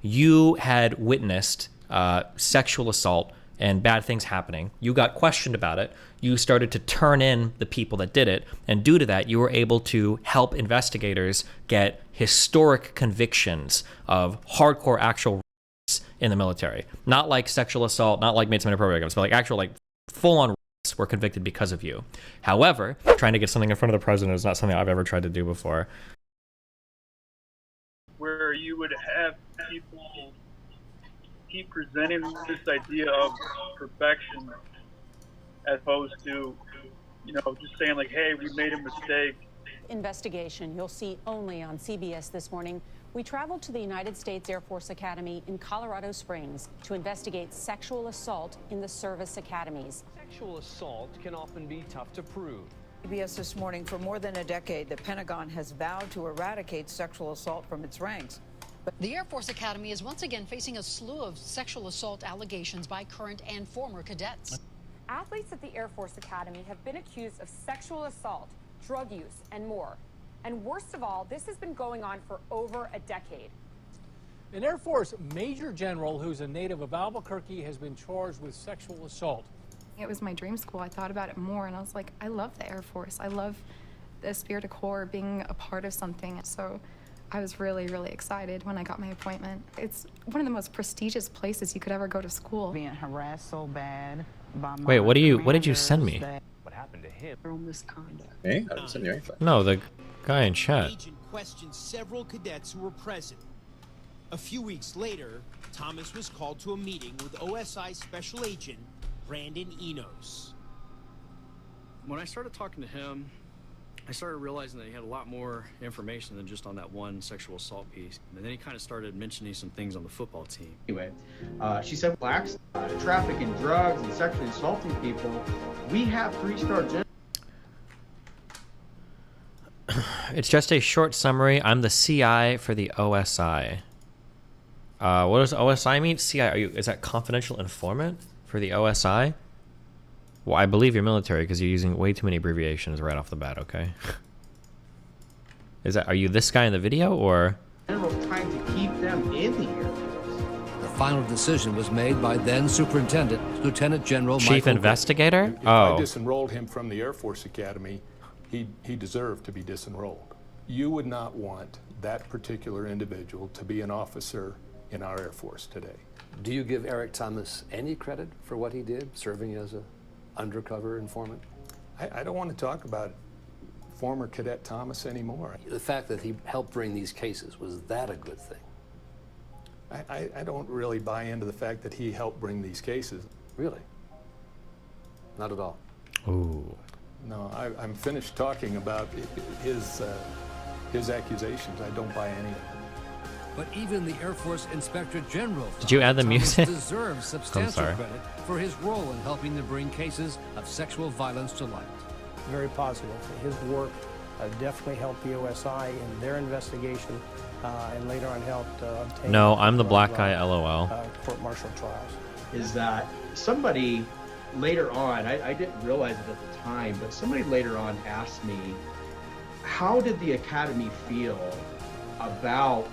You had witnessed sexual assault and bad things happening. You got questioned about it. You started to turn in the people that did it. And due to that, you were able to help investigators get historic convictions of hardcore actual rapes in the military. Not like sexual assault, not like made some inappropriate, but like actual like full-on rapes were convicted because of you. However, trying to get something in front of the president is not something I've ever tried to do before. Where you would have people keep presenting this idea of perfection as opposed to, just saying like, hey, we made a mistake. Investigation you'll see only on CBS this morning. We traveled to the United States Air Force Academy in Colorado Springs to investigate sexual assault in the service academies. Sexual assault can often be tough to prove. CBS this morning, for more than a decade, the Pentagon has vowed to eradicate sexual assault from its ranks. The Air Force Academy is once again facing a slew of sexual assault allegations by current and former cadets. Athletes at the Air Force Academy have been accused of sexual assault, drug use, and more. And worst of all, this has been going on for over a decade. An Air Force Major General who's a native of Albuquerque has been charged with sexual assault. It was my dream school. I thought about it more, and I was like, I love the Air Force. I love the spirit of corps, being a part of something. So I was really, really excited when I got my appointment. It's one of the most prestigious places you could ever go to school. Being harassed so bad by my Wait, what did you send me? What happened to him? Misconduct. Hey, I didn't send you anything. No, the guy in chat. Agent questioned several cadets who were present. A few weeks later, Thomas was called to a meeting with OSI Special Agent Brandon Enos. When I started talking to him, I started realizing that he had a lot more information than just on that one sexual assault piece. And then he kind of started mentioning some things on the football team. Anyway, she said blacks trafficking drugs and sexually assaulting people. We have 3-star generals. It's just a short summary. I'm the CI for the OSI. What does OSI mean? CI, is that confidential informant for the OSI? Well, I believe you're military because you're using way too many abbreviations right off the bat, okay? Are you this guy in the video, or? Generals trying to keep them in the Air Force. The final decision was made by then Superintendent Lieutenant General Chief Michael Investigator? If I disenrolled him from the Air Force Academy, he deserved to be disenrolled. You would not want that particular individual to be an officer in our Air Force today. Do you give Eric Thomas any credit for what he did, serving as an undercover informant? I don't want to talk about former Cadet Thomas anymore. The fact that he helped bring these cases, was that a good thing? I don't really buy into the fact that he helped bring these cases. Really? Not at all? Ooh. No, I'm finished talking about his accusations. I don't buy any of them. But even the Air Force Inspector General Did you add the music? deserves substantial credit for his role in helping to bring cases of sexual violence to light. Very positive. His work definitely helped the OSI in their investigation and later on helped obtain... No, I'm the black guy, LOL. Court-martial trials. Is that somebody later on, I didn't realize it at the time, but somebody later on asked me, how did the Academy feel about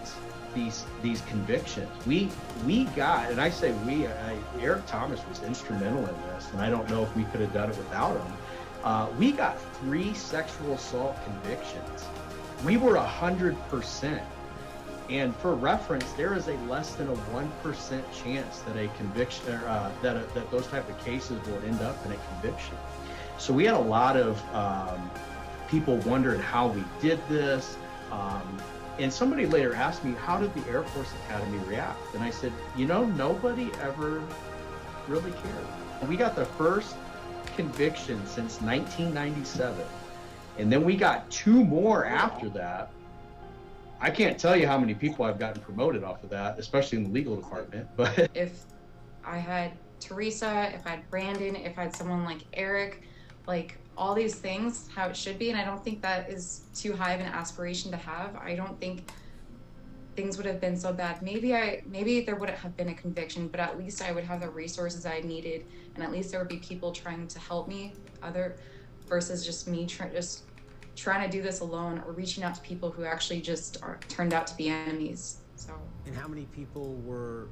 these convictions? We got, and I say we, Eric Thomas was instrumental in this, and I don't know if we could have done it without him. We got 3 sexual assault convictions. We were 100%. And for reference, there is a less than a 1% chance that a conviction, that those type of cases will end up in a conviction. So we had a lot of people wondering how we did this. And somebody later asked me, how did the Air Force Academy react? And I said, nobody ever really cared. We got the first conviction since 1997. And then we got 2 more after that. I can't tell you how many people I've gotten promoted off of that, especially in the legal department. But if I had Teresa, if I had Brandon, if I had someone like Eric, like all these things, how it should be, and I don't think that is too high of an aspiration to have. I don't think things would have been so bad. Maybe there wouldn't have been a conviction, but at least I would have the resources I needed, and at least there would be people trying to help me, versus just me trying to do this alone, or reaching out to people who actually just turned out to be enemies. So. And how many people were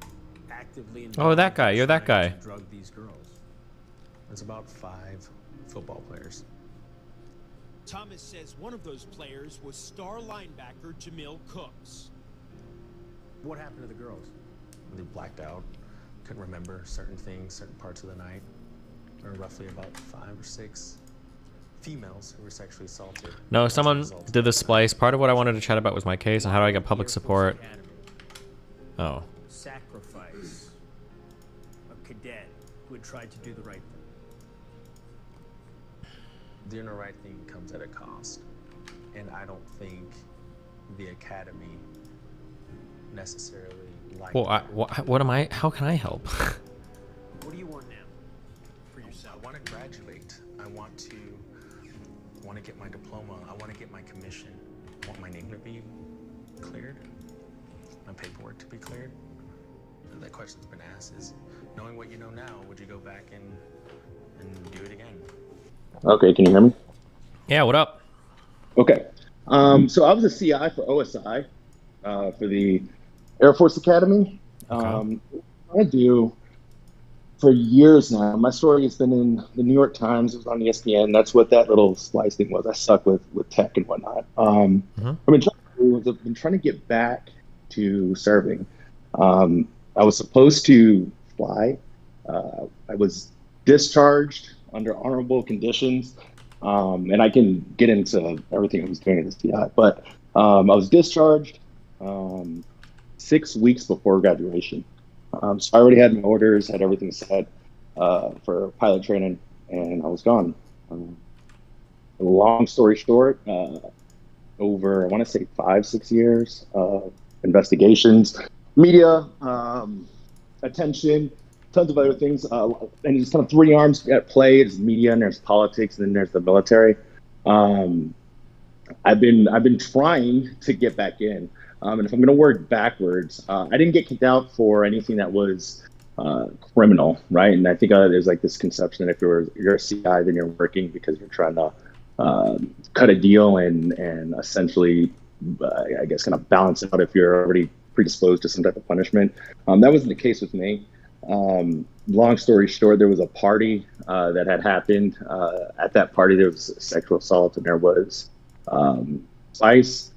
actively involved? Oh, that guy. You're that guy. To drug these girls? It's about 5 football players. Thomas says one of those players was star linebacker Jamil Cooks. What happened to the girls? They blacked out, couldn't remember certain things, certain parts of the night. There were roughly about 5 or 6 females who were sexually assaulted. No, someone did the splice. Part of what I wanted to chat about was my case and how do I get public support. Oh. Sacrifice a cadet who had tried to do the right thing. Doing the right thing comes at a cost. And I don't think the academy necessarily liked Well, what am I? How can I help? What do you want now for yourself? I want to graduate. I want to get my diploma. I want to get my commission. I want my name to be cleared, my paperwork to be cleared. And that question's been asked is, knowing what you know now, would you go back and do it again? Okay, can you hear me? Yeah, what up? Okay. So I was a CI for OSI, for the Air Force Academy. Okay. I do for years now. My story has been in the New York Times. It was on ESPN. That's what that little splice thing was. I suck with tech and whatnot. I've been trying to get back to serving. I was supposed to fly. I was discharged under honorable conditions. And I can get into everything I was doing at the CI. But I was discharged 6 weeks before graduation. So I already had my orders, had everything set for pilot training, and I was gone. Long story short, over, I want to say 5-6 years of investigations, media, attention, tons of other things, and it's kind of 3 arms at play. There's media, and there's politics, and then there's the military. I've been trying to get back in, and if I'm going to work backwards, I didn't get kicked out for anything that was criminal, right? And I think there's like this conception that if you're a CI, then you're working because you're trying to cut a deal and essentially, I guess, kind of balance it out if you're already predisposed to some type of punishment. That wasn't the case with me. Long story short, there was a party that had happened. At that party, there was sexual assault, and there was spice.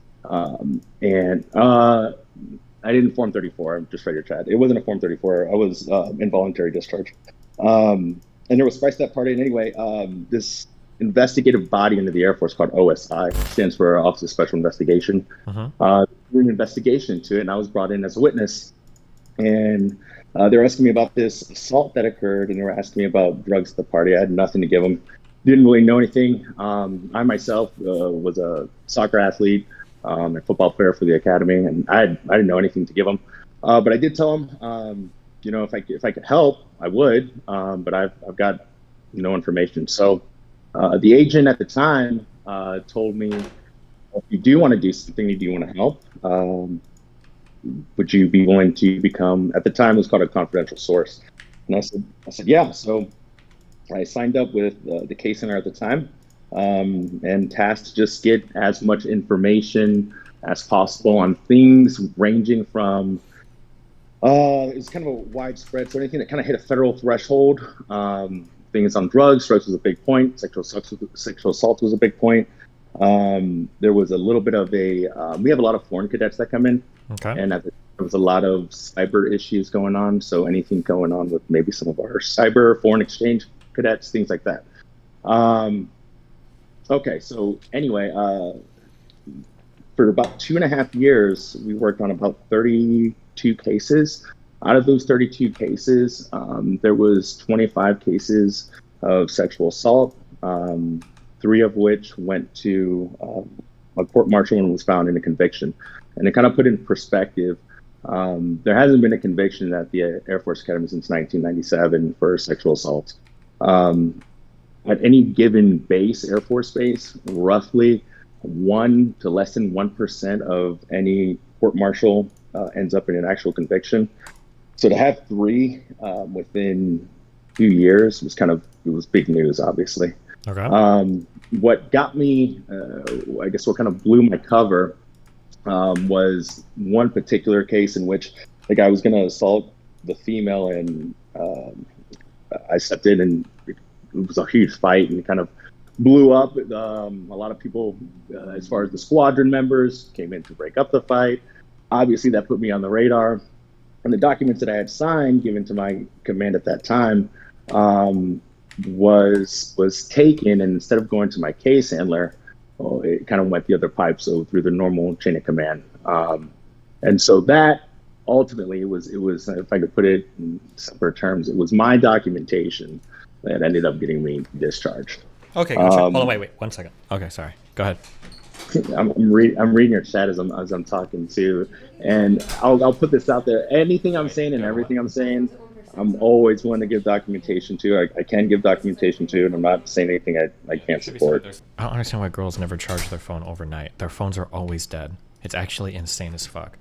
And I didn't Form 34. I'm just ready to chat. It wasn't a Form 34. I was involuntary discharge. And there was spice at that party. And anyway, this investigative body under the Air Force called OSI, stands for Office of Special Investigation, did an investigation into it, and I was brought in as a witness. And they were asking me about this assault that occurred, and they were asking me about drugs at the party. I had nothing to give them. Didn't really know anything. I myself was a soccer athlete, a football player for the academy, and I didn't know anything to give them. But I did tell them, if I could help, I would. But I've got no information. So the agent at the time told me, if you do want to do something, you do want to help, would you be willing to become, at the time it was called a confidential source? And I said, yeah. So I signed up with the case center at the time, and tasked to just get as much information as possible on things ranging from, it's kind of a widespread, so anything that kind of hit a federal threshold, things on drugs was a big point, sexual assault was a big point. There was a little bit of we have a lot of foreign cadets that come in. Okay. And there was a lot of cyber issues going on. So anything going on with maybe some of our cyber foreign exchange cadets, things like that. Okay. So anyway, for about 2.5 years, we worked on about 32 cases. Out of those 32 cases, there was 25 cases of sexual assault, 3 of which went to a court-martial and was found in a conviction. And to kind of put in perspective, there hasn't been a conviction at the Air Force Academy since 1997 for sexual assault. At any given base, Air Force base, roughly 1 to less than 1% of any court-martial ends up in an actual conviction. So to have 3 within a few years it was big news, obviously. Okay. What got me, I guess what kind of blew my cover, was one particular case in which the guy was going to assault the female, and I stepped in, and it was a huge fight and kind of blew up. A lot of people, as far as the squadron members, came in to break up the fight. Obviously, that put me on the radar. And the documents that I had signed, given to my command at that time, was taken, and instead of going to my case handler, it kind of went the other pipe, so through the normal chain of command. And so that ultimately it was, if I could put it in simpler terms, it was my documentation that ended up getting me discharged. Okay, gotcha. Hold on, wait, 1 second. Okay, sorry. Go ahead. I'm reading your chat as I'm talking too, and I'll put this out there. Anything I'm saying and everything I'm saying, I'm always willing to give documentation to. I can give documentation to, and I'm not saying anything I can't support. I don't understand why girls never charge their phone overnight. Their phones are always dead. It's actually insane as fuck.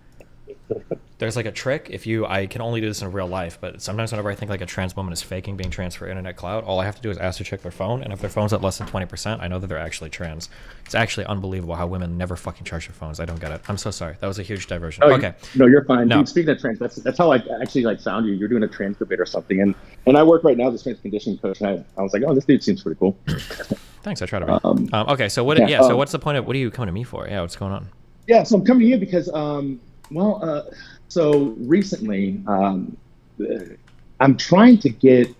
There's like a trick. I can only do this in real life, but sometimes whenever I think like a trans woman is faking being trans for internet clout, all I have to do is ask to check their phone, and if their phone's at less than 20%, I know that they're actually trans. It's actually unbelievable how women never fucking charge their phones. I don't get it. I'm so sorry. That was a huge diversion. Oh, okay. No, you're fine. No. Dude, speaking of trans, that's how I actually found you. You're doing a trans debate or something, and I work right now as a trans conditioning coach, and I was like, oh, this dude seems pretty cool. Thanks. I try to be. Okay, so what? Yeah, so what's the point of? What are you coming to me for? Yeah, what's going on? Yeah, so I'm coming to you because so recently, I'm trying to get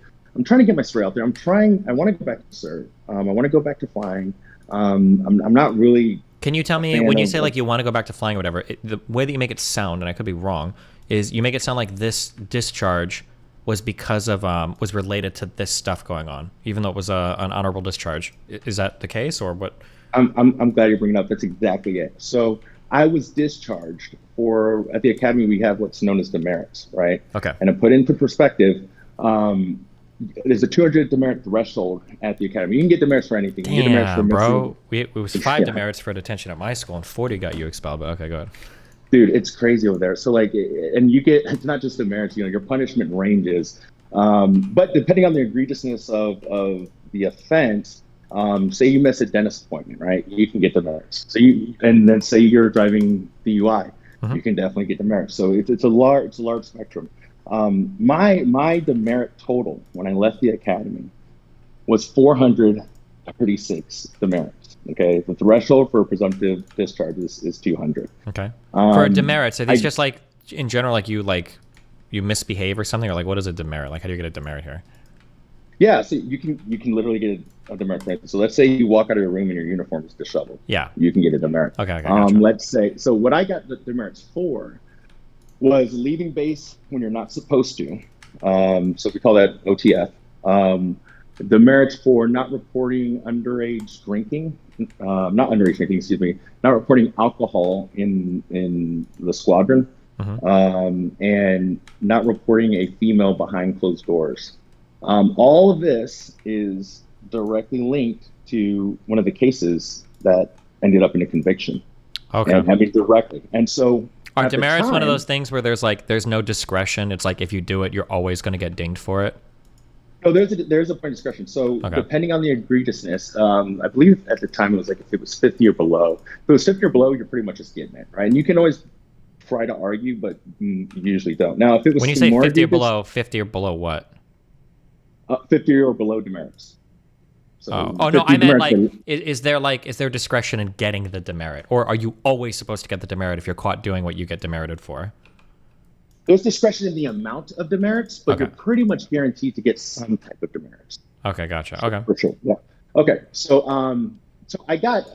my story out there. I want to go back to serve. I want to go back to flying. I'm not really. Can you tell me, when you say like you want to go back to flying or whatever, the way that you make it sound, and I could be wrong, is you make it sound like this discharge was because of was related to this stuff going on, even though it was an honorable discharge. Is that the case, or what? I'm glad you're bringing it up. That's exactly it. So I was discharged at the academy. We have what's known as demerits, right? Okay. And to put into perspective, there's a 200 demerit threshold at the academy. You can get demerits for anything. You get demerits for bro. It was 5 demerits for detention at my school, and 40 got you expelled. But okay, go ahead. Dude, it's crazy over there. So like, and you get, it's not just demerits. Your punishment ranges, but depending on the egregiousness of the offense. Say you miss a dentist appointment, right? You can get demerits. And then say you're driving DUI, you can definitely get demerits. So it's a large spectrum. My demerit total when I left the academy was 436 demerits. Okay, the threshold for presumptive discharge is 200. Okay. For demerits, are these just like in general, like you misbehave or something, or like what is a demerit? Like how do you get a demerit here? Yeah, so you can literally get a demerit. For instance. So let's say you walk out of your room and your uniform is disheveled. Yeah. You can get a demerit. Okay. Gotcha. Let's say, so what I got the demerits for was leaving base when you're not supposed to. So we call that OTF. Demerits for not reporting underage drinking, not reporting alcohol in the squadron, and not reporting a female behind closed doors. All of this is directly linked to one of the cases that ended up in a conviction. Okay. And I mean directly. And so are demerits one of those things where there's no discretion? It's like if you do it, you're always going to get dinged for it? No, there's a point of discretion. So depending on the egregiousness, I believe at the time it was like if it was 50 or below. If it was 50 or below, you're pretty much just getting it, right? And you can always try to argue, but you usually don't. Now, if it was when you say 50 or below, 50 or below what? 50 or below demerits. So no, I meant like, is there discretion in getting the demerit, or are you always supposed to get the demerit if you're caught doing what you get demerited for? There's discretion in the amount of demerits, but you're pretty much guaranteed to get some type of demerits. Okay, gotcha. Okay, for sure. Yeah. Okay, so so I got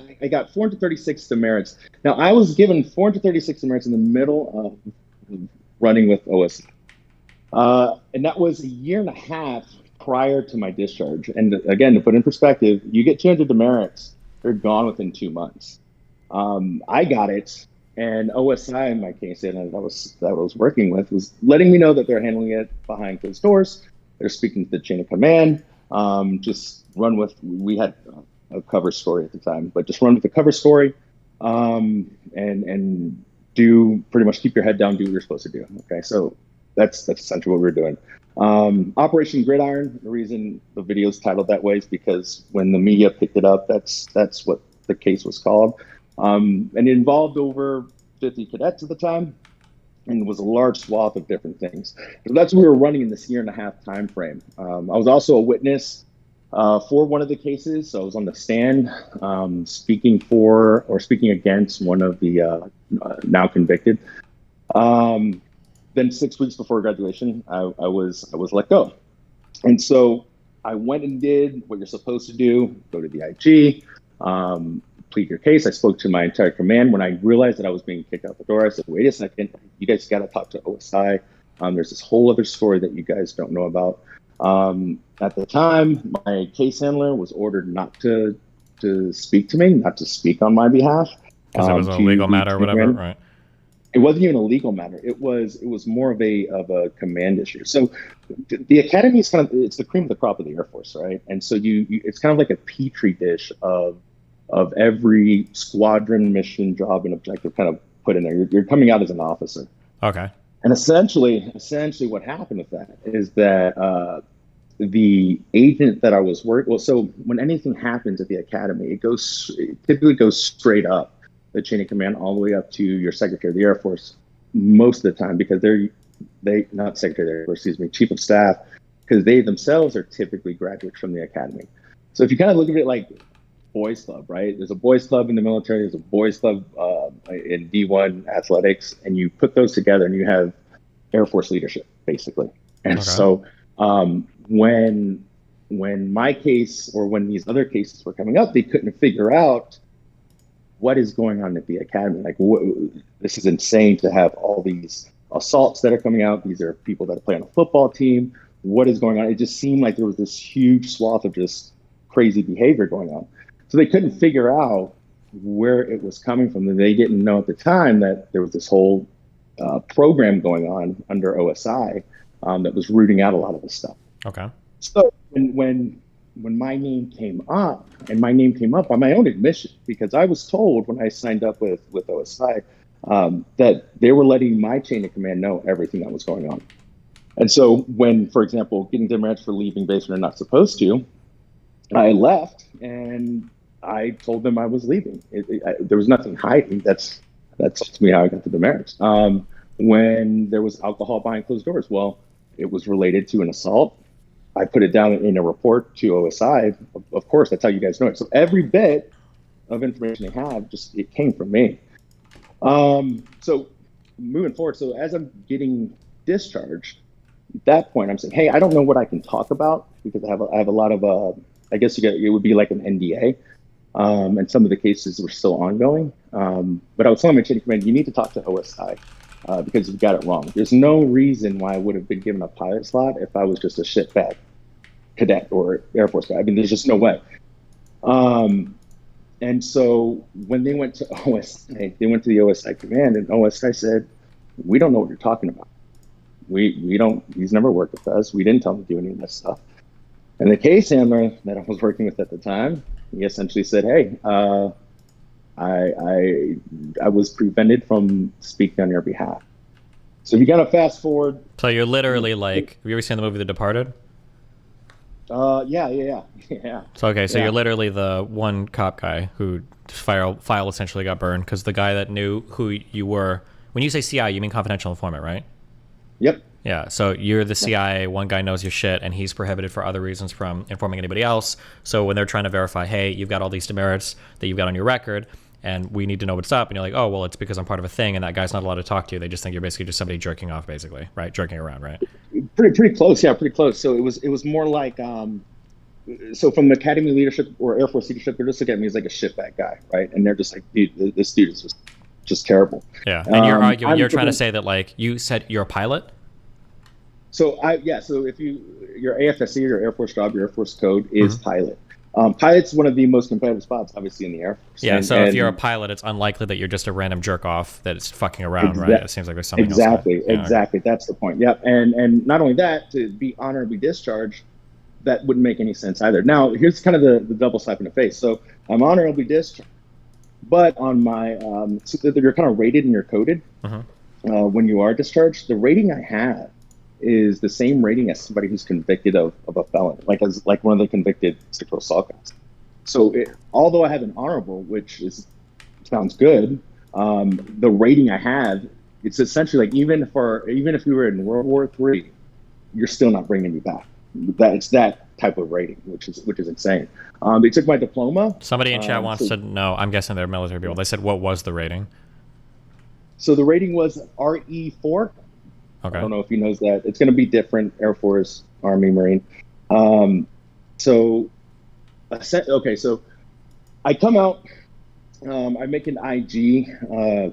436 demerits. Now I was given 436 demerits in the middle of running with OSI, and that was a year and a half prior to my discharge. And again, to put in perspective, you get 200 demerits, they're gone within 2 months. I got it, and OSI in my case, and that I was working with, was letting me know that they're handling it behind closed doors. They're speaking to the chain of command. Just run with. We had a cover story at the time, but just run with the cover story, and do pretty much keep your head down, do what you're supposed to do. Okay, so that's essentially what we were doing. Operation Gridiron, the reason the video is titled that way is because when the media picked it up, that's what the case was called. And it involved over 50 cadets at the time, and it was a large swath of different things. So that's what we were running in this 1.5-year time frame. I was also a witness for one of the cases. So I was on the stand speaking for or speaking against one of the now convicted. Then 6 weeks before graduation, I was let go. And so I went and did what you're supposed to do, go to the IG, plead your case. I spoke to my entire command. When I realized that I was being kicked out the door, I said, wait a second, you guys got to talk to OSI. There's this whole other story that you guys don't know about. At the time, my case handler was ordered not to speak to me, not to speak on my behalf. Because it was a legal matter or whatever, right? It wasn't even a legal matter. It was more of a command issue. So the academy is it's the cream of the crop of the Air Force, right? And so it's kind of like a petri dish of every squadron, mission, job, and objective kind of put in there. You're coming out as an officer. Okay. And essentially what happened with that is that the agent that I was working, so when anything happens at the academy, it typically goes straight up the chain of command all the way up to your Secretary of the Air Force most of the time, because they not Secretary of the Air Force, excuse me, Chief of Staff, because they themselves are typically graduates from the academy. So if you kind of look at it like boys club, right? There's a boys club in the military, there's a boys club in D1 athletics, and you put those together and you have Air Force leadership, basically. And Okay. so when my case or when these other cases were coming up, they couldn't figure out what is going on at the academy. Like, this is insane to have all these assaults that are coming out. These are people that play on a football team. What is going on? It just seemed like there was this huge swath of just crazy behavior going on. So they couldn't figure out where it was coming from. And they didn't know at the time that there was this whole program going on under OSI that was rooting out a lot of this stuff. Okay. So when my name came up, and my name came up on my own admission, because I was told when I signed up with OSI that they were letting my chain of command know everything that was going on. And so when, for example, getting demerits for leaving base when they're not supposed to, I left and I told them I was leaving. There was nothing hiding. That's to me how I got the demerits. When there was alcohol behind closed doors, well, it was related to an assault. I put it down in a report to OSI. Of course, that's how you guys know it. So every bit of information they have, it came from me. So moving forward, so as I'm getting discharged, at that point, I'm saying, hey, I don't know what I can talk about, because I have a lot of, I guess it would be like an NDA. And some of the cases were still ongoing. But I was telling my chain of command, you need to talk to OSI. Because you got it wrong. There's no reason why I would have been given a pilot slot if I was just a shitbag cadet or Air Force guy. I mean, there's just no way. And so when they went to OSI, they went to the OSI command, and OSI said, we don't know what you're talking about. We don't, he's never worked with us. We didn't tell him to do any of this stuff. And the case handler that I was working with at the time, he essentially said, hey, I was prevented from speaking on your behalf. So if you gotta fast forward. So you're literally like, have you ever seen the movie The Departed? Yeah. So okay, so Yeah. you're literally the one cop guy who file essentially got burned because the guy that knew who you were. When you say CI, you mean confidential informant, right? Yep. Yeah, so you're the CIA, one guy knows your shit, and he's prohibited for other reasons from informing anybody else. So when they're trying to verify, hey, you've got all these demerits that you've got on your record, and we need to know what's up, and you're like, oh, well, it's because I'm part of a thing, and that guy's not allowed to talk to you. They just think you're basically just somebody jerking off, basically, right? Jerking around, right? Pretty close, yeah, pretty close. So it was more like, so from Academy leadership or Air Force leadership, they're just looking at me as like a shitbag guy, right? And they're just like, dude, this dude is just terrible. Yeah, and you're arguing, you're trying to say that, like, you said you're a pilot? So so if your AFSC, your Air Force job, your Air Force code is pilot. Pilot's one of the most competitive spots, obviously, in the Air Force. Yeah, so if you're a pilot, it's unlikely that you're just a random jerk off that is fucking around, right? It seems like there's something else. Exactly. That's the point. Yep. And not only that, to be honorably discharged, that wouldn't make any sense either. Now, here's kind of the double slap in the face. So I'm honorably discharged, but on my, so you're kind of rated and you're coded when you are discharged. The rating I have is the same rating as somebody who's convicted of a felony, like one of the convicted sexual assault guys. So although I have an honorable, which sounds good, the rating I have, it's essentially like even if we were in World War III, you're still not bringing me back. It's that type of rating, which is insane. They took my diploma. Somebody in chat wants to know. I'm guessing they're military people. They said, what was the rating? So the rating was RE4. Okay. I don't know if he knows that. It's going to be different: Air Force, Army, Marine. So I come out. I make an IG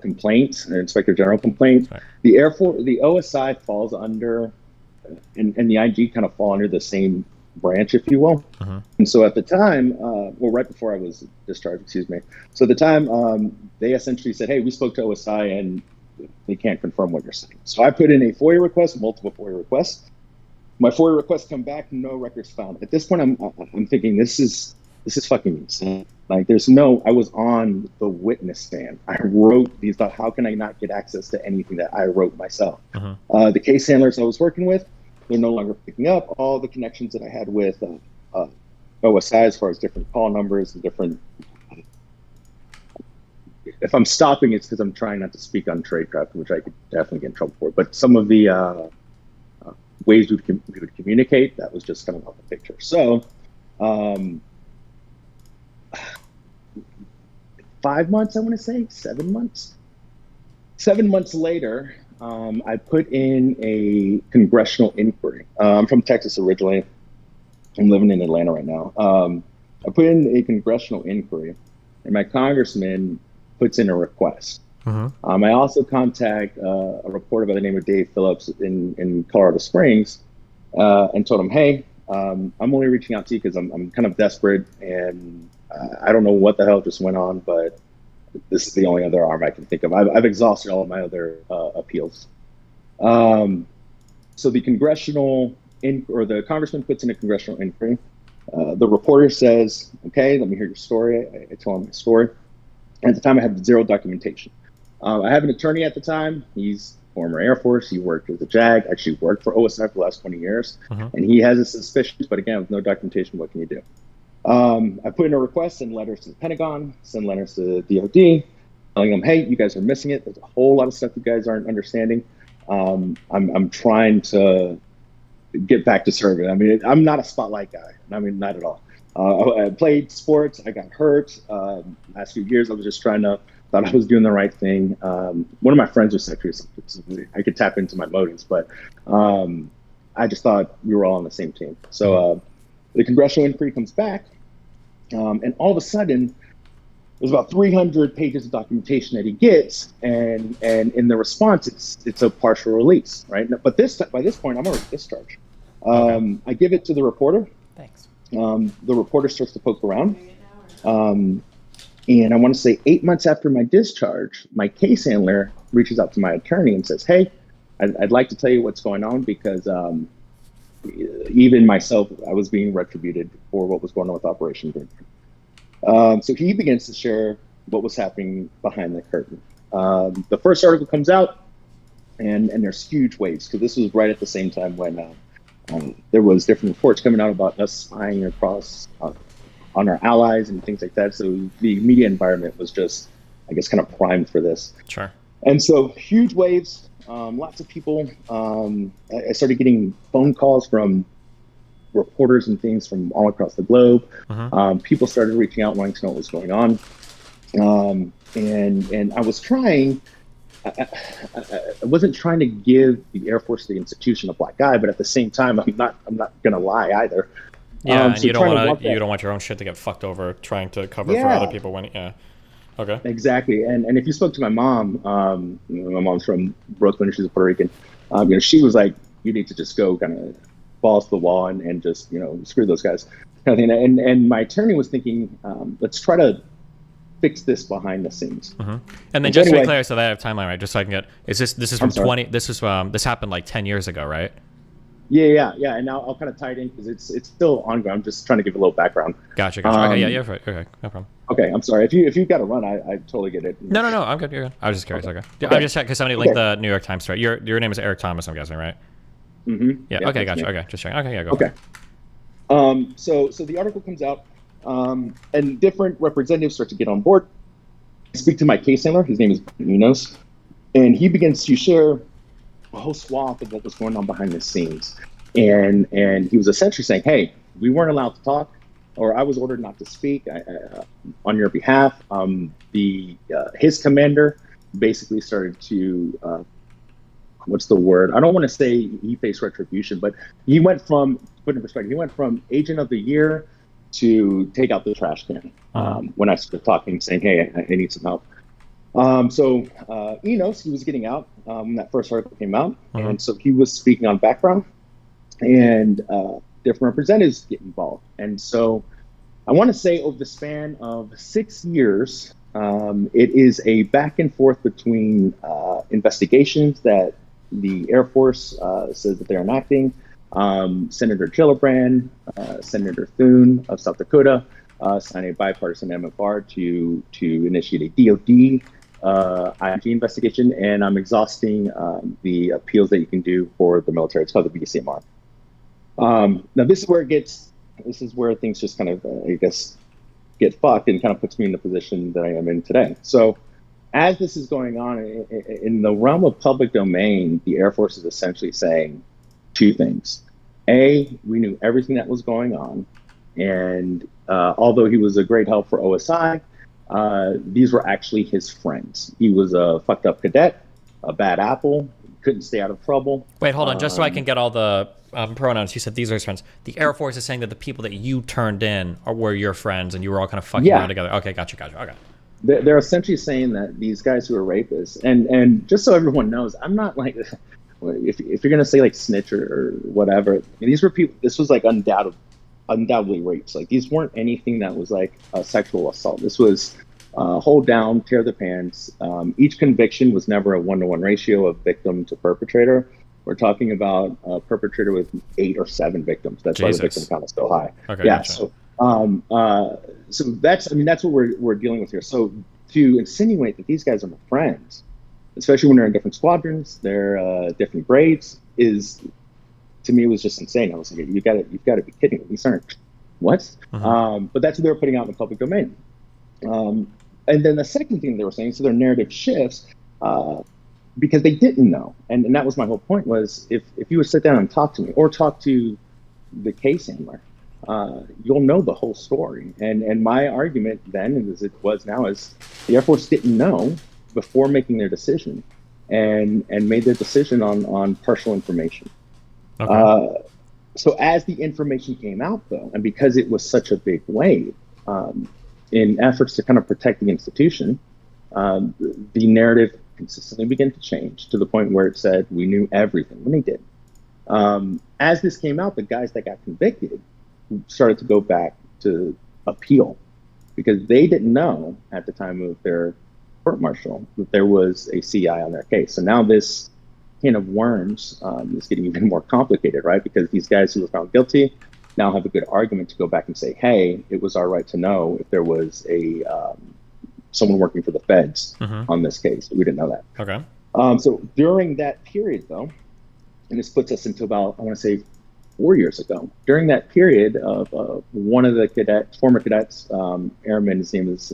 complaint, an Inspector General complaint. Right. The Air Force, the OSI falls under, and the IG kind of fall under the same branch, if you will. And so at the time, right before I was discharged, excuse me. So at the time, they essentially said, "Hey, we spoke to OSI and they can't confirm what you're saying." So I put in a FOIA request, multiple FOIA requests. My FOIA requests come back, no records found. At this point, I'm thinking this is fucking insane. Like, I was on the witness stand. I wrote these thoughts. How can I not get access to anything that I wrote myself? The case handlers I was working with, they're no longer picking up all the connections that I had with OSI as far as different call numbers and different. If I'm stopping, it's because I'm trying not to speak on tradecraft, which I could definitely get in trouble for. But some of the ways we would communicate, that was just kind of off the picture. So 5 months, I want to say 7 months. 7 months later, I put in a congressional inquiry. I'm from Texas originally. I'm living in Atlanta right now. I put in a congressional inquiry, and my congressman puts in a request. I also contact a reporter by the name of Dave Phillips in Colorado Springs and told him, "Hey, I'm only reaching out to you because I'm kind of desperate, and I don't know what the hell just went on, but this is the only other arm I can think of. I've exhausted all of my other appeals." So the the congressman puts in a congressional inquiry. The reporter says, "Okay, let me hear your story." I tell him my story. At the time, I had zero documentation. I have an attorney at the time. He's former Air Force. He worked as a JAG, actually worked for OSI for the last 20 years. And he has his suspicions, but again, with no documentation, what can you do? I put in a request, send letters to the Pentagon, send letters to the DOD, telling them, "Hey, you guys are missing it. There's a whole lot of stuff you guys aren't understanding. I'm trying to get back to serving." I mean, I'm not a spotlight guy. I mean, not at all. I played sports. I got hurt. Last few years, I was just thought I was doing the right thing. One of my friends was sexually assaulted, so I could tap into my motives, but I just thought we were all on the same team. So the congressional inquiry comes back, and all of a sudden, there's about 300 pages of documentation that he gets, and in the response, it's a partial release, right? But by this point, I'm already discharged. I give it to the reporter. Thanks. The reporter starts to poke around. And I want to say 8 months after my discharge, my case handler reaches out to my attorney and says, "Hey, I'd like to tell you what's going on because even myself, I was being retributed for what was going on with Operation Green." So he begins to share what was happening behind the curtain. The first article comes out, and there's huge waves, because this was right at the same time when there was different reports coming out about us spying across on our allies and things like that. So the media environment was just, I guess, kind of primed for this. Sure. And so huge waves, lots of people. I started getting phone calls from reporters and things from all across the globe. People started reaching out, wanting to know what was going on. And I was trying. I wasn't trying to give the Air Force, the institution, a black eye, but at the same time, I'm not gonna lie either. Yeah, and you don't want your own shit to get fucked over trying to cover for other people when okay. Exactly. And if you spoke to my mom, my mom's from Brooklyn, she's a Puerto Rican. She was like, "You need to just go kind of balls to the wall and just screw those guys," kind of thing. And my attorney was thinking, let's try to fix this behind the scenes. And then just to be clear, so that I have timeline right, just so I can get, this is from 20, this happened like 10 years ago, right? Yeah. And I'll kind of tie it in because it's still ongoing. I'm just trying to give a little background. Gotcha. Okay, yeah, right. Okay, no problem. Okay, I'm sorry. If you've got to run, I totally get it. No, I'm good. You're good. I was just curious. Okay. I'm just checking because somebody linked the New York Times story. Your name is Eric Thomas, I'm guessing, right? Yeah. Okay, gotcha. Okay, just checking. Okay, yeah, go. Okay. So the article comes out, and different representatives start to get on board. I speak to my case handler. His name is Enos, and he begins to share a whole swath of what was going on behind the scenes. And he was essentially saying, hey, we weren't allowed to talk, or I was ordered not to speak on your behalf. His commander basically started to, what's the word? I don't want to say he faced retribution, but he went from, put in perspective, he went from agent of the year to take out the trash can when I started talking, saying, hey, I need some help. So Enos, he was getting out when that first article came out. And so he was speaking on background, and different representatives get involved. And so I want to say over the span of 6 years, it is a back and forth between investigations that the Air Force says that they're enacting, Senator Gillibrand, Senator Thune of South Dakota signed a bipartisan MFR to initiate a DOD IG investigation, and I'm exhausting the appeals that you can do for the military. It's called the BCMR. Now this is where things just kind of, I guess, get fucked, and kind of puts me in the position that I am in today. So as this is going on in the realm of public domain, the Air Force is essentially saying two things. A, we knew everything that was going on, and although he was a great help for OSI, these were actually his friends. He was a fucked up cadet, a bad apple, couldn't stay out of trouble. Wait, hold on, just so I can get all the pronouns. You said these are his friends. The Air Force is saying that the people that you turned in were your friends, and you were all kind of fucking around together. Okay, gotcha. Okay. They're essentially saying that these guys who are rapists, and just so everyone knows, I'm not like, if you're gonna say like snitch or whatever, I mean, these were people. This was like undoubtedly rapes. Like these weren't anything that was like a sexual assault. This was hold down, tear the pants. Each conviction was never a 1-to-1 ratio of victim to perpetrator. We're talking about a perpetrator with 8 or 7 victims. That's why the victim count is so high. Okay, yeah. Gotcha. So that's what we're dealing with here. So to insinuate that these guys are my friends, especially when they're in different squadrons, they're different grades, is, to me, it was just insane. I was like, you've got to be kidding me. These aren't what? But that's what they were putting out in the public domain. And then the second thing they were saying, so their narrative shifts because they didn't know, and that was my whole point. Was if you would sit down and talk to me or talk to the case handler, you'll know the whole story. And my argument then, as it was now, is the Air Force didn't know before making their decision, and made their decision on partial information. Okay. So as the information came out, though, and because it was such a big wave, in efforts to kind of protect the institution, the narrative consistently began to change to the point where it said we knew everything when they did. As this came out, the guys that got convicted started to go back to appeal because they didn't know at the time of their court-martial that there was a CI on their case. So now this can of worms is getting even more complicated, right? Because these guys who were found guilty now have a good argument to go back and say, hey, it was our right to know if there was a someone working for the feds on this case. We didn't know that. Okay. So during that period, though, and this puts us into about, I want to say, 4 years ago, during that period of one of the former cadets, airman, his name is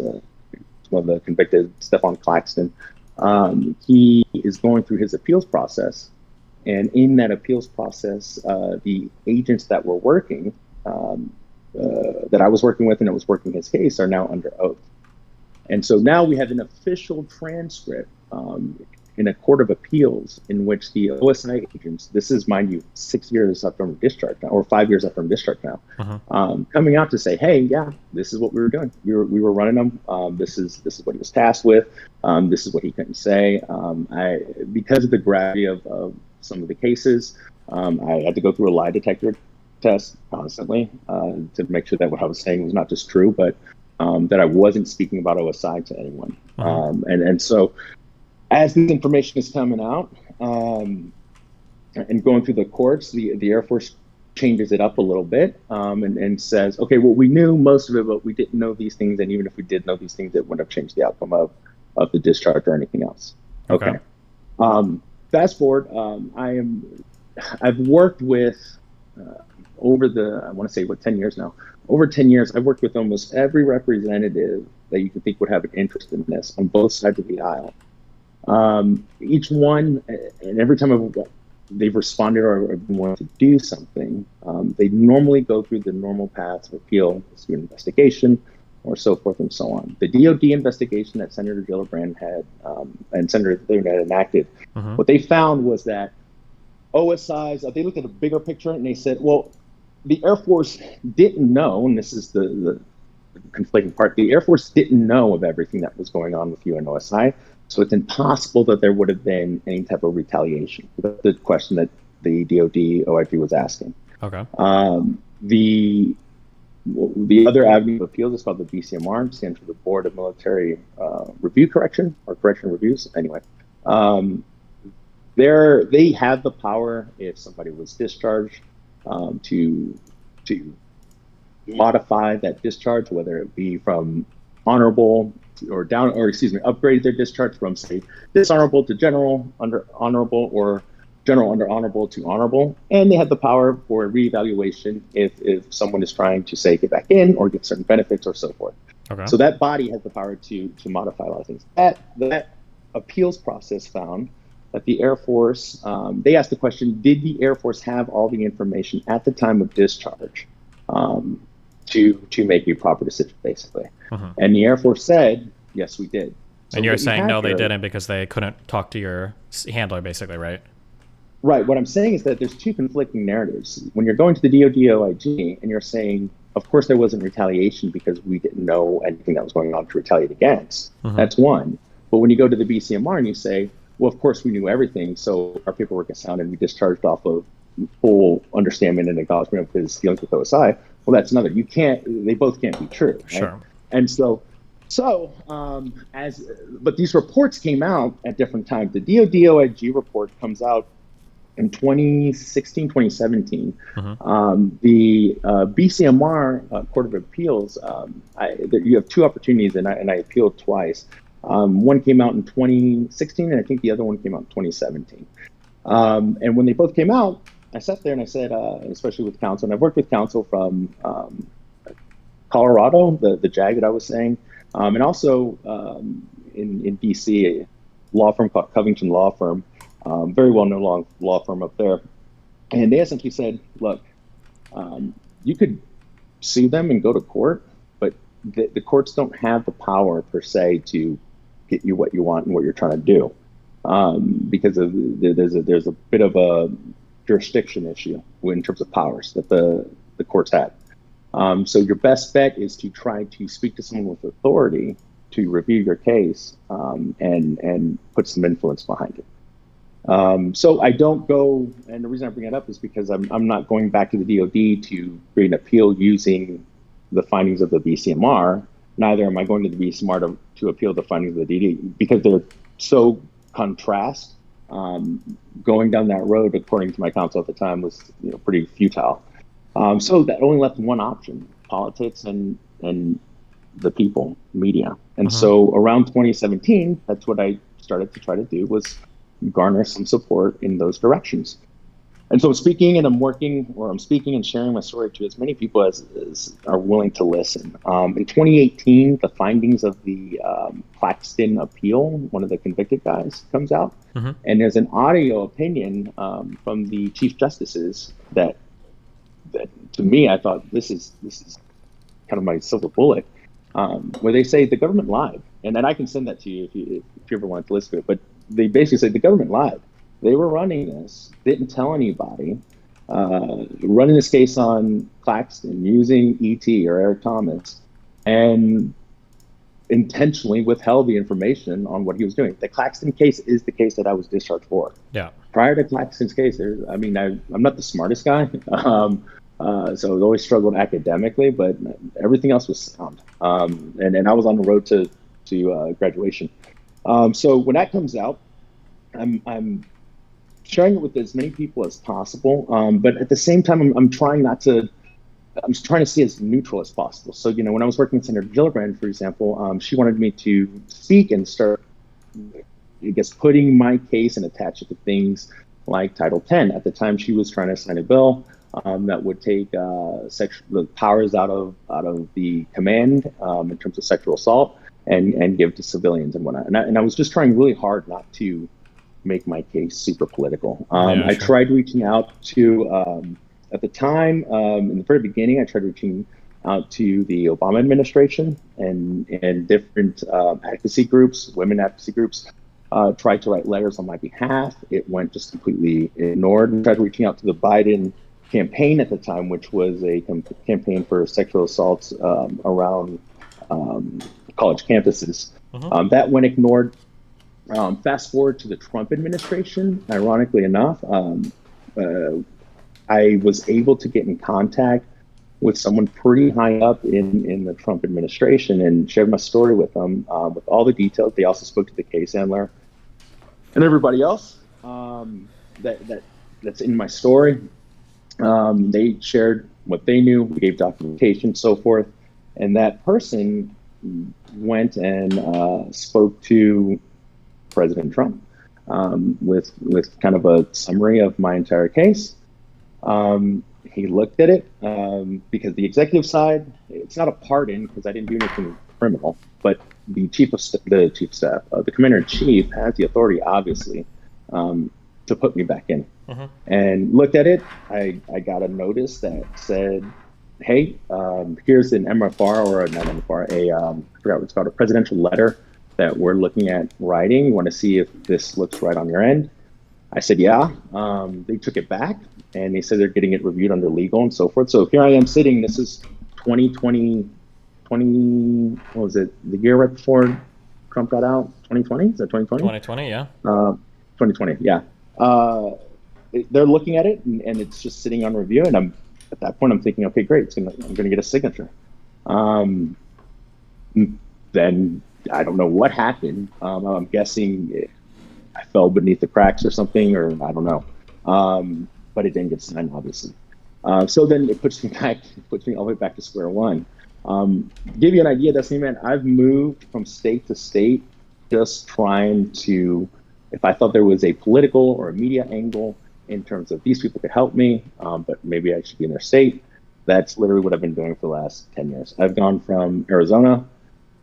one of the convicted, Stephon Claxton, he is going through his appeals process. And in that appeals process, the agents that were working, that I was working with and that was working his case, are now under oath. And so now we have an official transcript in a court of appeals in which the OSI agents, this is, mind you, 6 years after I'm discharged now, or 5 years after I'm discharged now, coming out to say, hey, yeah, this is what we were doing. We were running them. This is what he was tasked with. This is what he couldn't say. Because of the gravity of some of the cases, I had to go through a lie detector test constantly to make sure that what I was saying was not just true, but that I wasn't speaking about OSI to anyone. And so as this information is coming out and going through the courts, the Air Force changes it up a little bit and says, okay, well, we knew most of it, but we didn't know these things. And even if we did know these things, it wouldn't have changed the outcome of the discharge or anything else. Okay. Fast forward, I've worked with over the, I want to say, 10 years now. Over 10 years, I've worked with almost every representative that you could think would have an interest in this on both sides of the aisle. Each one, and every time they've responded or wanted to do something, they normally go through the normal paths of appeal, through investigation, or so forth and so on. The DOD investigation that Senator Gillibrand had and Senator Thurmond had enacted, what they found was that OSIs, they looked at a bigger picture and they said, well, the Air Force didn't know, and this is the conflicting part, the Air Force didn't know of everything that was going on with UNOSI, so it's impossible that there would have been any type of retaliation. That's the question that the DOD OIG was asking. Okay. The other avenue of appeals is called the BCMR, stands for the Board of Military Review Correction, or Correction Reviews, anyway. They have the power, if somebody was discharged, to modify that discharge, whether it be from honorable or upgrade their discharge from, say, dishonorable to general under honorable, or general under honorable to honorable. And they have the power for reevaluation if someone is trying to, say, get back in or get certain benefits or so forth. Okay. So that body has the power to modify a lot of things. That appeals process found that the Air Force, they asked the question, did the Air Force have all the information at the time of discharge to make a proper decision, basically? And the Air Force said, yes, we did. So and you're saying no, they didn't because they couldn't talk to your handler, basically, right? Right. What I'm saying is that there's two conflicting narratives. When you're going to the DOD OIG and you're saying, of course, there wasn't retaliation because we didn't know anything that was going on to retaliate against. That's one. But when you go to the BCMR and you say, well, of course, we knew everything, so our paperwork is sound and we discharged off of full understanding and acknowledgement of his dealings with OSI, well, that's another. They both can't be true. Right? Sure. And but these reports came out at different times. The DOD OIG report comes out in 2016, 2017. The BCMR Court of Appeals, you have two opportunities, and I appealed twice. One came out in 2016, and I think the other one came out in 2017. And when they both came out, I sat there and I said, especially with counsel, and I've worked with counsel from Colorado, the JAG that I was saying, and also in DC, a law firm called Covington Law Firm, very well-known law firm up there. And they essentially said, look, you could sue them and go to court, but the courts don't have the power per se to get you what you want and what you're trying to do, because there's a bit of a jurisdiction issue in terms of powers that the courts have. So your best bet is to try to speak to someone with authority to review your case and put some influence behind it. So I don't go, and the reason I bring it up is because I'm not going back to the DOD to create an appeal using the findings of the BCMR. Neither am I going to the BCMR to appeal the findings of the DOD, because they're so contrast. Going down that road, according to my counsel at the time, was pretty futile. So that only left one option: politics and the people, media. And so around 2017, that's what I started to try to do, was garner some support in those directions. And so I'm speaking and sharing my story to as many people as are willing to listen. In 2018, the findings of the Claxton appeal, one of the convicted guys, comes out. And there's an audio opinion from the chief justices that to me, I thought this is kind of my silver bullet, where they say the government lied. And then I can send that to you if you ever want to listen to it. But they basically say the government lied. They were running this, didn't tell anybody, running this case on Claxton using ET or Eric Thomas, and intentionally withheld the information on what he was doing. The Claxton case is the case that I was discharged for. Yeah. Prior to Claxton's case, I'm not the smartest guy, so I always struggled academically, but everything else was sound. And I was on the road to graduation. So when that comes out, I'm sharing it with as many people as possible. But at the same time, I'm trying to stay as neutral as possible. So, when I was working with Senator Gillibrand, for example, she wanted me to speak and start, I guess, putting my case and attach it to things like Title 10. At the time, she was trying to sign a bill that would take the powers out of the command in terms of sexual assault. and give to civilians and whatnot. And I was just trying really hard not to make my case super political. I tried reaching out to, at the time, in the very beginning, I tried reaching out to the Obama administration and different advocacy groups, women advocacy groups, tried to write letters on my behalf. It went just completely ignored. And tried reaching out to the Biden campaign at the time, which was a campaign for sexual assaults around college campuses. That went ignored. Fast forward to the Trump administration, ironically enough, I was able to get in contact with someone pretty high up in the Trump administration and shared my story with them with all the details. They also spoke to the case handler and everybody else that's in my story. They shared what they knew. We gave documentation, so forth. And that person went and spoke to President Trump with kind of a summary of my entire case. He looked at it because the executive side, it's not a pardon because I didn't do anything criminal, but the the commander in chief has the authority, obviously, to put me back in. And looked at it. I got a notice that said, hey, here's an MFR or not MFR, I forgot what it's called, a presidential letter that we're looking at writing. Want to see if this looks right on your end? I said, yeah. They took it back and they said they're getting it reviewed under legal and so forth. So here I am sitting, this is 2020, what was it? The year right before Trump got out, 2020? Is that 2020? 2020, yeah. 2020, yeah. They're looking at it and it's just sitting on review. And at that point, I'm thinking, okay, great. I'm going to get a signature. Then I don't know what happened. I'm guessing I fell beneath the cracks or something, or I don't know. But it didn't get signed, obviously. So then it puts me all the way back to square one. Give you an idea, Destiny, man, I've moved from state to state just trying to, if I thought there was a political or a media angle in terms of these people could help me, but maybe I should be in their state. That's literally what I've been doing for the last 10 years. I've gone from Arizona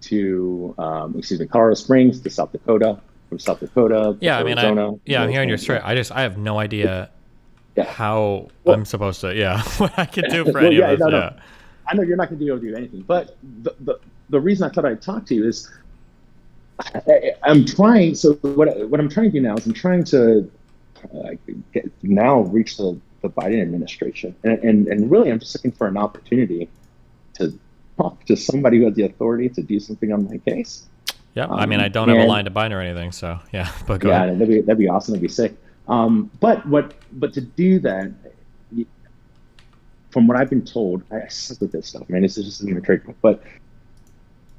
to, Colorado Springs to South Dakota, from South Dakota to Arizona. I'm hearing your story. I have no idea how I'm supposed to, what I can do for any of this. No. I know you're not going to be able to do anything, but the reason I thought I'd talk to you is I'm trying. So what I'm trying to do now is I'm trying to reach the Biden administration, and really I'm just looking for an opportunity to talk to somebody who has the authority to do something on my case. Yeah, I mean, I don't have a line to Biden or anything, so yeah. But go ahead. That'd be awesome. That'd be sick. But to do that, from what I've been told, I suck with this stuff, man. This is just even a trick. But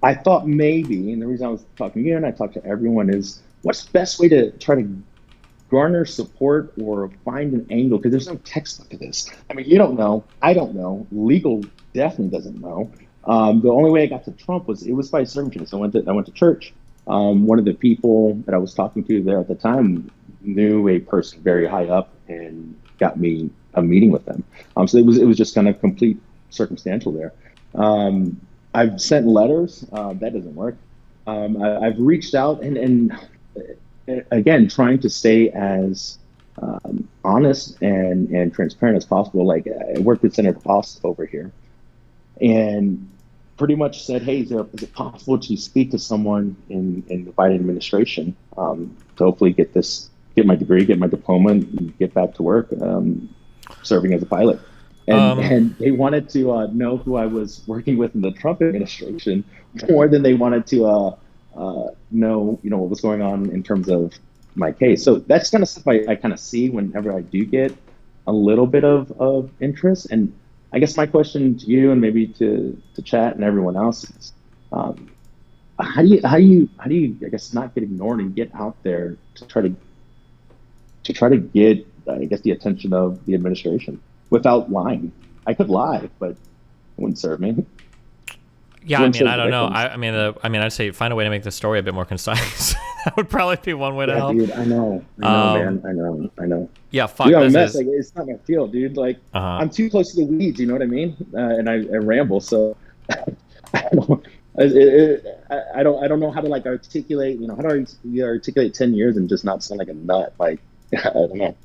I thought maybe, and the reason I was talking to you and I talked to everyone is, what's the best way to try to garner support or find an angle? Because there's no textbook to this. I mean, you don't know. I don't know. Legal definitely doesn't know. The only way I got to Trump was by service. I went to church. One of the people that I was talking to there at the time knew a person very high up and got me a meeting with them. So it was just kind of complete circumstantial there. I've sent letters. That doesn't work. I've reached out and again, trying to stay as honest and transparent as possible. Like, I worked with Senator Foss over here and pretty much said, hey, is it possible to speak to someone in the Biden administration to hopefully get my degree, get my diploma, and get back to work serving as a pilot. And they wanted to know who I was working with in the Trump administration more than they wanted to know, what was going on in terms of my case. So that's kind of stuff I kind of see whenever I do get a little bit of interest. And I guess my question to you and maybe to chat and everyone else is, how do you I guess not get ignored and get out there to try to get, I guess, the attention of the administration without lying? I could lie, but it wouldn't serve me. Yeah, I mean, I don't know. I mean, I'd say find a way to make the story a bit more concise. That would probably be one way to help. Dude, I know, man. I know. Yeah, fuck. Dude, it's not my field, dude. Like, I'm too close to the weeds. You know what I mean? And I ramble, so I I don't know how to like articulate, you know, how do I articulate 10 years and just not sound like a nut? Like, I don't know.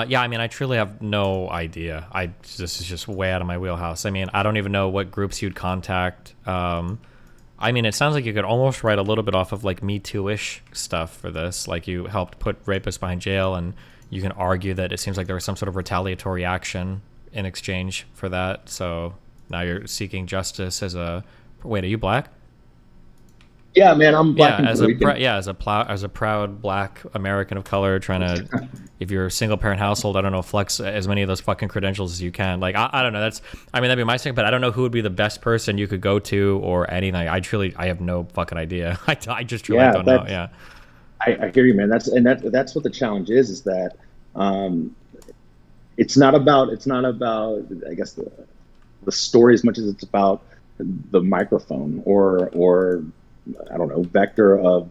Yeah, I mean, I truly have no idea. This is just way out of my wheelhouse. I mean, I don't even know what groups you'd contact. I mean, it sounds like you could almost write a little bit off of like Me Too-ish stuff for this. Like you helped put rapists behind jail, and you can argue that it seems like there was some sort of retaliatory action in exchange for that. So now you're seeking justice as a... Wait, are you black? Yeah, man, I'm black and as Puerto Rican. as a proud black American of color trying to, if you're a single parent household, I don't know, flex as many of those fucking credentials as you can. Like I don't know. That'd be my thing, but I don't know who would be the best person you could go to or anything. I have no fucking idea. I just truly don't know. Yeah. I hear you, man. That's what the challenge is that it's not about I guess the story as much as it's about the microphone or I don't know, vector of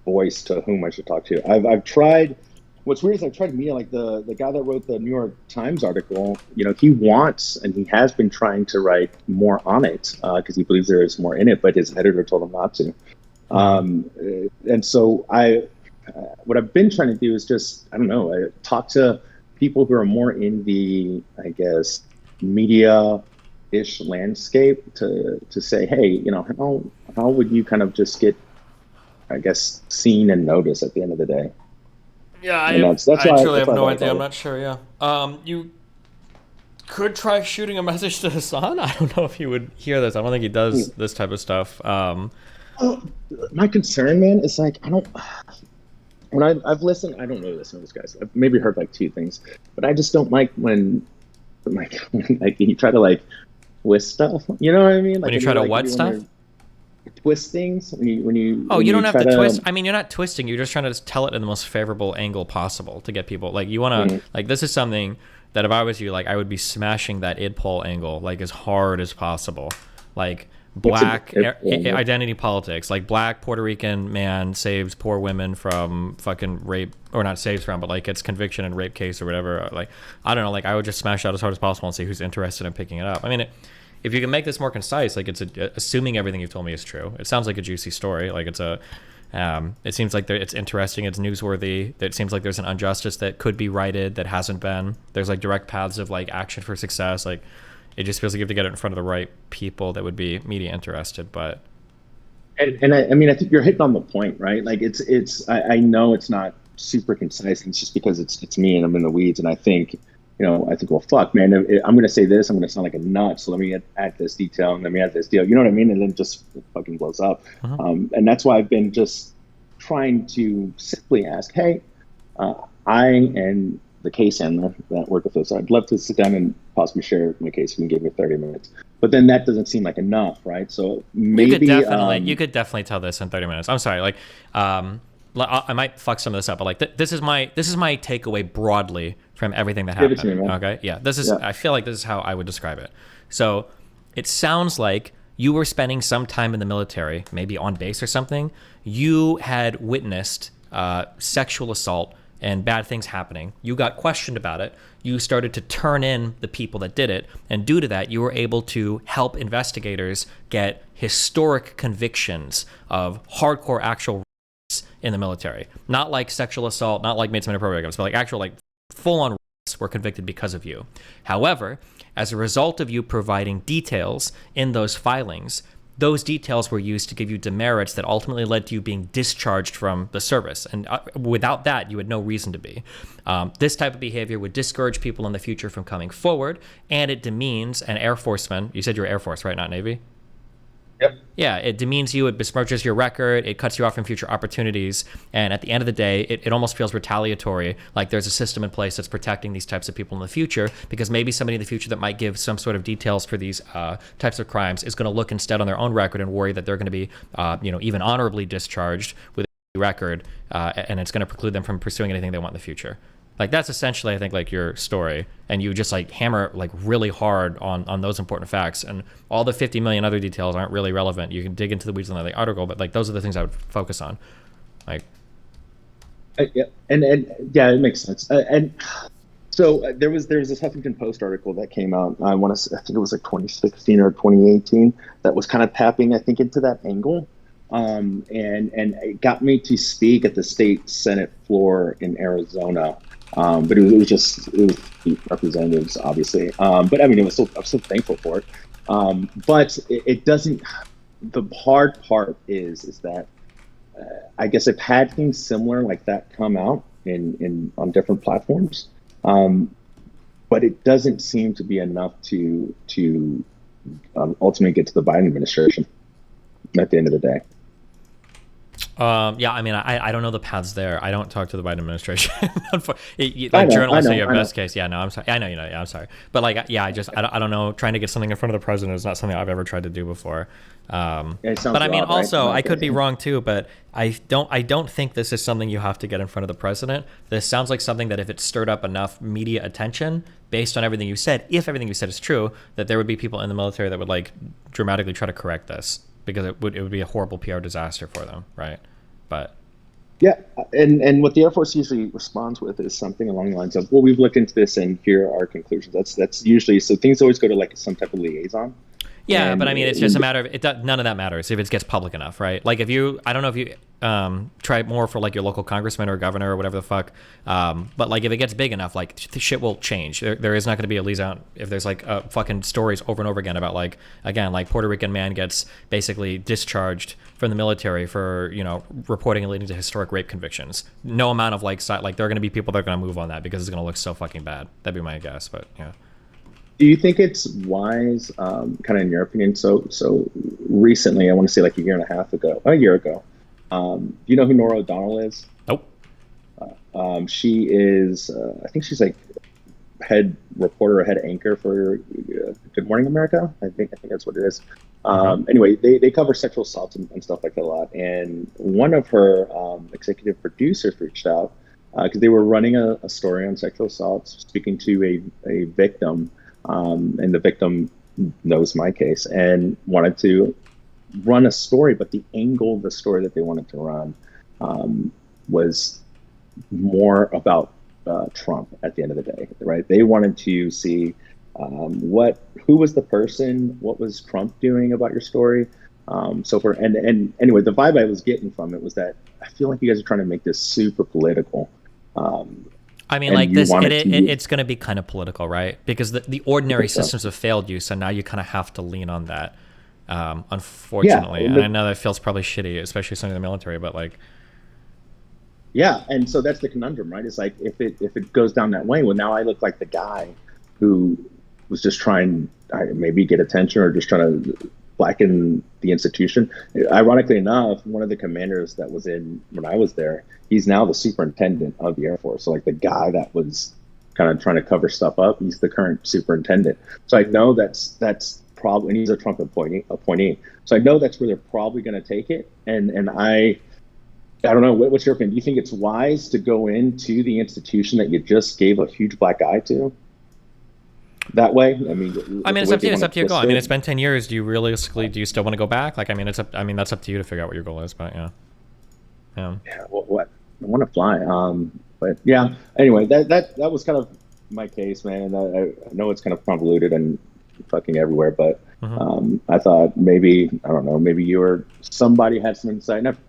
voice to whom I should talk to. I've tried. What's weird is I've tried media, like the guy that wrote the New York Times article. You know, he wants and he has been trying to write more on it because he believes there is more in it, but his editor told him not to. And so what I've been trying to do is just, I don't know, talk to people who are more in the, I guess, media-ish landscape to say, hey, you know, how would you kind of just get, I guess, seen and noticed at the end of the day? Yeah, I truly have no idea. I'm not sure. Yeah. You could try shooting a message to Hassan. I don't know if he would hear this. I don't think he does this type of stuff. My concern, man, is like when I've listened. I don't really listen to those guys. I've maybe heard like two things, but I just don't like when you try to like twist stuff. You know what I mean? Like when you try to what stuff? Twist things when you you don't have to twist. I mean, you're not twisting. You're just trying to tell it in the most favorable angle possible to get people. Like you want to like this is something that if I was you, like I would be smashing that id poll angle like as hard as possible. Like black identity politics, like black Puerto Rican man saves poor women from fucking rape, or not saves from, but like gets conviction in rape case or whatever. Like I don't know. Like I would just smash out as hard as possible and see who's interested in picking it up. I mean. If you can make this more concise, like it's assuming everything you've told me is true. It sounds like a juicy story. Like it seems like it's interesting. It's newsworthy. It seems like there's an injustice that could be righted that hasn't been. There's like direct paths of like action for success. Like it just feels like you have to get it in front of the right people that would be media interested. But and I mean I think you're hitting on the point, right? Like I know it's not super concise. It's just because it's me and I'm in the weeds, and I think. Well, fuck, man, I'm going to say this, I'm going to sound like a nut, so let me add this detail, and let me add this deal, you know what I mean? And then just it fucking blows up. And that's why I've been just trying to simply ask, hey, I and the case handler that work with us, I'd love to sit down and possibly share my case. You can give me 30 minutes. But then that doesn't seem like enough, right? So maybe... You could definitely tell this in 30 minutes. I'm sorry, like... I might fuck some of this up, but like this is my takeaway broadly from everything that happened. Give it to me, okay, yeah, this is. Yeah. I feel like this is how I would describe it. So, it sounds like you were spending some time in the military, maybe on base or something. You had witnessed sexual assault and bad things happening. You got questioned about it. You started to turn in the people that did it, and due to that, you were able to help investigators get historic convictions of hardcore actual in the military, not like sexual assault, not like made some inappropriate comments, but like actual like full-on rapists were convicted because of you. However, as a result of you providing details in those filings, those details were used to give you demerits that ultimately led to you being discharged from the service. And without that, you had no reason to be. This type of behavior would discourage people in the future from coming forward, and it demeans an Air Forceman. You said you're Air Force, right? Not Navy? Yep. Yeah, it demeans you, it besmirches your record, it cuts you off from future opportunities, and at the end of the day, it almost feels retaliatory, like there's a system in place that's protecting these types of people in the future, because maybe somebody in the future that might give some sort of details for these types of crimes is going to look instead on their own record and worry that they're going to be, even honorably discharged with a record, and it's going to preclude them from pursuing anything they want in the future. Like that's essentially, I think, like your story, and you just like hammer like really hard on those important facts, and all the 50 million other details aren't really relevant. You can dig into the weeds on the article, but like those are the things I would focus on. Like, yeah, and yeah, it makes sense. And So there was this Huffington Post article that came out. I think it was like 2016 or 2018 that was kind of tapping, I think, into that angle, and it got me to speak at the state Senate floor in Arizona. But it was representatives, obviously. But I mean, I'm so thankful for it. But it doesn't. The hard part is that I guess I've had things similar like that come out in on different platforms. But it doesn't seem to be enough to ultimately get to the Biden administration at the end of the day. Yeah, I mean, I don't know the paths there. I don't talk to the Biden administration. Like journalists are your best case. Yeah, no, I'm sorry. I know you know. Yeah, I'm sorry. But like, yeah, I don't know. Trying to get something in front of the president is not something I've ever tried to do before. But I mean, also, I could be wrong too. But I don't think this is something you have to get in front of the president. This sounds like something that if it stirred up enough media attention, based on everything you said, if everything you said is true, that there would be people in the military that would like dramatically try to correct this, because it would be a horrible PR disaster for them, right? But yeah, and what the Air Force usually responds with is something along the lines of, well, we've looked into this and here are our conclusions. That's usually, so things always go to like some type of liaison. Yeah, but I mean, it's just a matter of none of that matters if it gets public enough, right? Like if you, I don't know if you try more for like your local congressman or governor or whatever the fuck, but like if it gets big enough, like shit will change. There is not going to be a liaison if there's like fucking stories over and over again about like, again, like Puerto Rican man gets basically discharged from the military for, you know, reporting and leading to historic rape convictions. No amount of like there are going to be people that are going to move on that because it's going to look so fucking bad. That'd be my guess, but yeah. Do you think it's wise, kind of in your opinion? So recently, I want to say like a year ago. Do you know who Nora O'Donnell is? Nope. She is, I think she's like head reporter or head anchor for Good Morning America. I think that's what it is. Anyway, they cover sexual assaults and stuff like that a lot. And one of her executive producers reached out because they were running a story on sexual assaults, speaking to a victim. And the victim knows my case and wanted to run a story, but the angle of the story that they wanted to run was more about Trump at the end of the day, right? They wanted to see who was the person, what was Trump doing about your story, and anyway, the vibe I was getting from it was that I feel like you guys are trying to make this super political. I mean, like this, it's going to be kind of political, right? Because the ordinary systems have failed you, so now you kind of have to lean on that, unfortunately. Yeah, and I know that feels probably shitty, especially something in the military, but like... Yeah, and so that's the conundrum, right? It's like, if it goes down that way, well, now I look like the guy who was just trying maybe get attention or just trying to blacken the institution. Ironically enough, one of the commanders that was in when I was there, he's now the superintendent of the Air Force. So like the guy that was kind of trying to cover stuff up, he's the current superintendent. So I know that's probably, and he's a Trump appointee. So I know that's where they're probably going to take it. And I don't know, what's your opinion? Do you think it's wise to go into the institution that you just gave a huge black eye to that way? I mean, it's up to you. It's up to your goal. I mean, it's been 10 years. Do you still want to go back? Like, I mean, that's up to you to figure out what your goal is, but yeah. Yeah. What? I want to fly. But yeah, anyway, that was kind of my case, man. I know it's kind of convoluted and fucking everywhere, but I thought maybe, I don't know, maybe somebody had some insight, and I've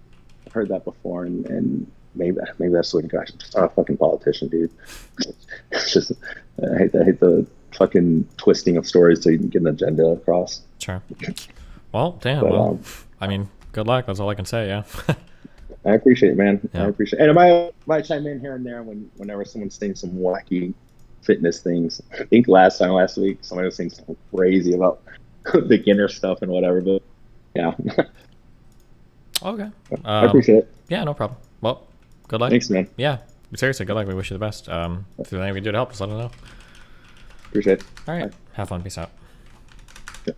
heard that before, and maybe that's the way to go. I'm just not a fucking politician, dude. It's just, I hate the fucking twisting of stories so you can get an agenda across. Sure. Well, damn. But, I mean, good luck. That's all I can say. Yeah. I appreciate it, man. Yeah. I appreciate it. And I might chime in here and there whenever someone's saying some wacky fitness things. I think last week, somebody was saying something crazy about beginner stuff and whatever, but yeah. Okay. I appreciate it. Yeah, no problem. Well, good luck. Thanks, man. Yeah. Seriously, good luck. We wish you the best. If there's anything we can do to help, just let us know. Appreciate it. All right. Bye. Have fun. Peace out. Yeah.